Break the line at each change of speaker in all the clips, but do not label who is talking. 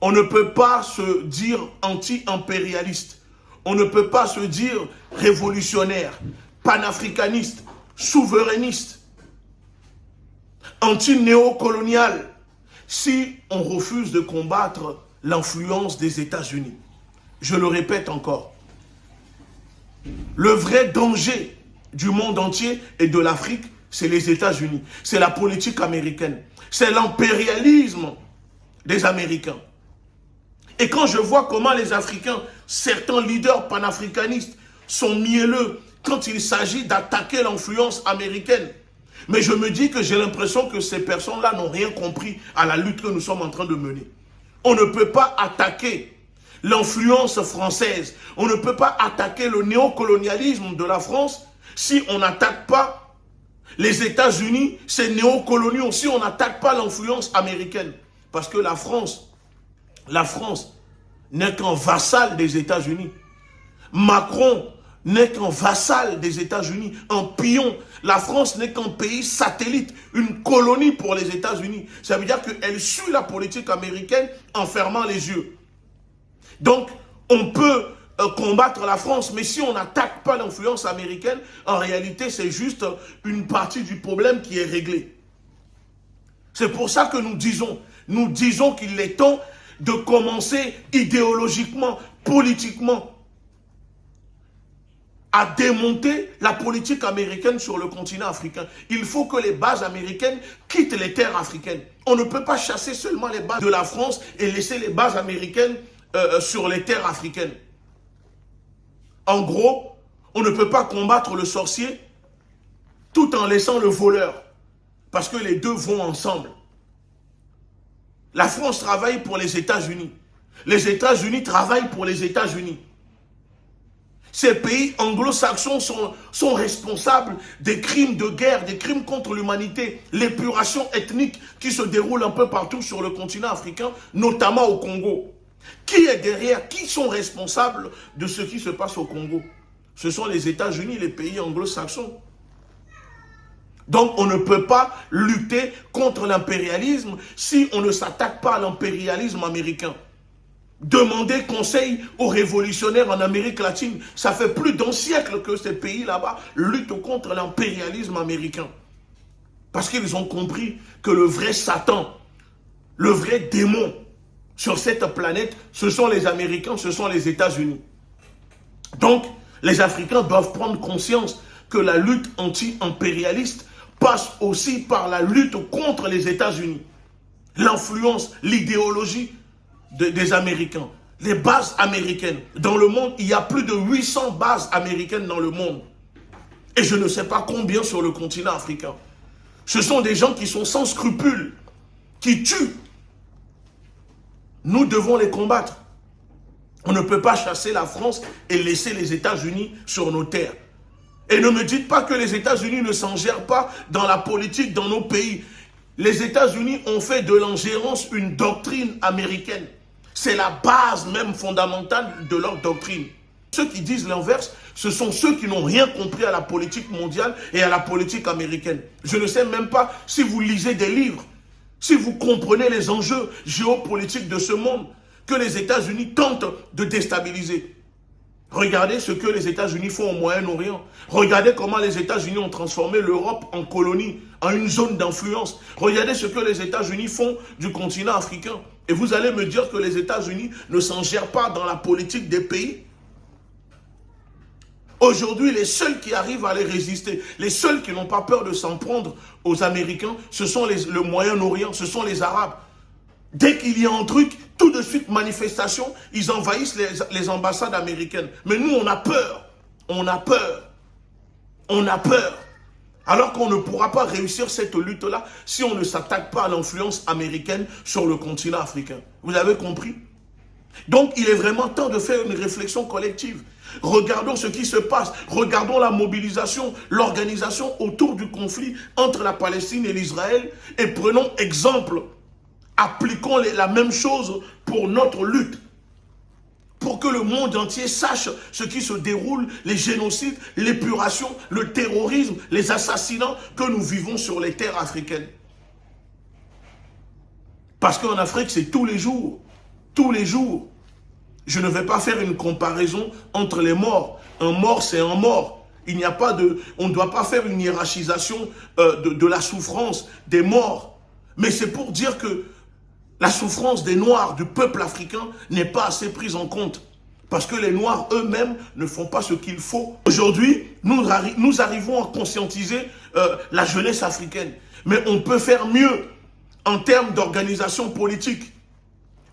On ne peut pas se dire anti-impérialiste. On ne peut pas se dire révolutionnaire, panafricaniste, souverainiste, anti-néocolonial, si on refuse de combattre l'influence des États-Unis. Je le répète encore. Le vrai danger du monde entier et de l'Afrique, c'est les États-Unis. C'est la politique américaine. C'est l'impérialisme des Américains. Et quand je vois comment les Africains, certains leaders panafricanistes, sont mielleux quand il s'agit d'attaquer l'influence américaine, mais je me dis que j'ai l'impression que ces personnes-là n'ont rien compris à la lutte que nous sommes en train de mener. On ne peut pas attaquer l'influence française, on ne peut pas attaquer le néocolonialisme de la France si on n'attaque pas les États-Unis, ces néocoloniaux, si on n'attaque pas l'influence américaine. Parce que la France n'est qu'un vassal des États-Unis. Macron n'est qu'un vassal des États-Unis, un pion. La France n'est qu'un pays satellite, une colonie pour les États-Unis. Ça veut dire qu'elle suit la politique américaine en fermant les yeux. Donc, on peut combattre la France, mais si on n'attaque pas l'influence américaine, en réalité, c'est juste une partie du problème qui est réglée. C'est pour ça que nous disons qu'il est temps de commencer idéologiquement, politiquement, à démonter la politique américaine sur le continent africain. Il faut que les bases américaines quittent les terres africaines. On ne peut pas chasser seulement les bases de la France et laisser les bases américaines sur les terres africaines. En gros, on ne peut pas combattre le sorcier tout en laissant le voleur. Parce que les deux vont ensemble. La France travaille pour les États-Unis. Les États-Unis travaillent pour les États-Unis. Ces pays anglo-saxons sont responsables des crimes de guerre, des crimes contre l'humanité, l'épuration ethnique qui se déroule un peu partout sur le continent africain, notamment au Congo. Qui est derrière? Qui sont responsables de ce qui se passe au Congo? Ce sont les États-Unis, les pays anglo-saxons. Donc, on ne peut pas lutter contre l'impérialisme si on ne s'attaque pas à l'impérialisme américain. Demander conseil aux révolutionnaires en Amérique latine. Ça fait plus d'un siècle que ces pays là-bas luttent contre l'impérialisme américain. Parce qu'ils ont compris que le vrai Satan, le vrai démon sur cette planète, ce sont les Américains, ce sont les États-Unis. Donc, les Africains doivent prendre conscience que la lutte anti-impérialiste passe aussi par la lutte contre les États-Unis. L'influence, l'idéologie des Américains, les bases américaines. Dans le monde, il y a plus de 800 bases américaines dans le monde. Et je ne sais pas combien sur le continent africain. Ce sont des gens qui sont sans scrupules, qui tuent. Nous devons les combattre. On ne peut pas chasser la France et laisser les États-Unis sur nos terres. Et ne me dites pas que les États-Unis ne s'en gèrent pas dans la politique dans nos pays. Les États-Unis ont fait de l'ingérence une doctrine américaine. C'est la base même fondamentale de leur doctrine. Ceux qui disent l'inverse, ce sont ceux qui n'ont rien compris à la politique mondiale et à la politique américaine. Je ne sais même pas si vous lisez des livres, si vous comprenez les enjeux géopolitiques de ce monde que les États-Unis tentent de déstabiliser. Regardez ce que les États-Unis font au Moyen-Orient. Regardez comment les États-Unis ont transformé l'Europe en colonie, en une zone d'influence. Regardez ce que les États-Unis font du continent africain. Et vous allez me dire que les États-Unis ne s'en gèrent pas dans la politique des pays. Aujourd'hui, les seuls qui arrivent à les résister, les seuls qui n'ont pas peur de s'en prendre aux Américains, ce sont le Moyen-Orient, ce sont les Arabes. Dès qu'il y a un truc, tout de suite, manifestation, ils envahissent les ambassades américaines. Mais nous, on a peur. On a peur. On a peur. Alors qu'on ne pourra pas réussir cette lutte-là si on ne s'attaque pas à l'influence américaine sur le continent africain. Vous avez compris? Donc, il est vraiment temps de faire une réflexion collective. Regardons ce qui se passe. Regardons la mobilisation, l'organisation autour du conflit entre la Palestine et l'Israël et prenons exemple. Appliquons la même chose pour notre lutte. Pour que le monde entier sache ce qui se déroule, les génocides, l'épuration, le terrorisme, les assassinats que nous vivons sur les terres africaines. Parce qu'en Afrique, c'est tous les jours. tous les jours. Je ne vais pas faire une comparaison entre les morts. Un mort, c'est un mort. Il n'y a pas de... On ne doit pas faire une hiérarchisation de la souffrance des morts. Mais c'est pour dire que la souffrance des Noirs, du peuple africain, n'est pas assez prise en compte. Parce que les Noirs eux-mêmes ne font pas ce qu'il faut. Aujourd'hui, nous arrivons à conscientiser la jeunesse africaine. Mais on peut faire mieux en termes d'organisation politique.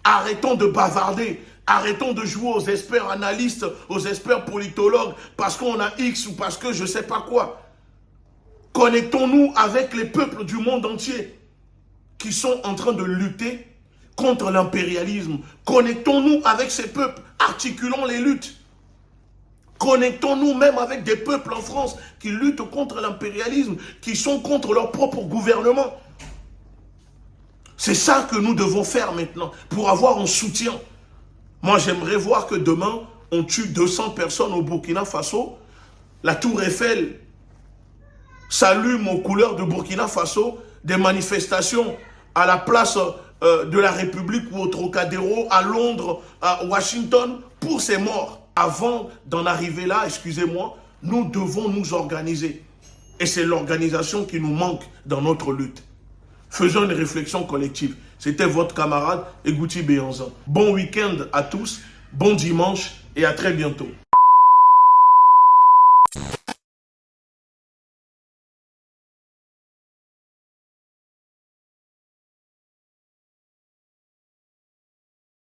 Arrêtons de bavarder. Arrêtons de jouer aux experts analystes, aux experts politologues, parce qu'on a X ou parce que je ne sais pas quoi. Connectons-nous avec les peuples du monde entier qui sont en train de lutter contre l'impérialisme. Connectons-nous avec ces peuples, articulons les luttes. Connectons-nous même avec des peuples en France qui luttent contre l'impérialisme, qui sont contre leur propre gouvernement. C'est ça que nous devons faire maintenant pour avoir un soutien. Moi, j'aimerais voir que demain, on tue 200 personnes au Burkina Faso. La Tour Eiffel s'allume aux couleurs de Burkina Faso. Des manifestations à la place de la République ou au Trocadéro, à Londres, à Washington, pour ces morts. Avant d'en arriver là, excusez-moi, nous devons nous organiser. Et c'est l'organisation qui nous manque dans notre lutte. Faisons une réflexion collective. C'était votre camarade Egouti Béanzan. Bon week-end à tous, bon dimanche et à très bientôt.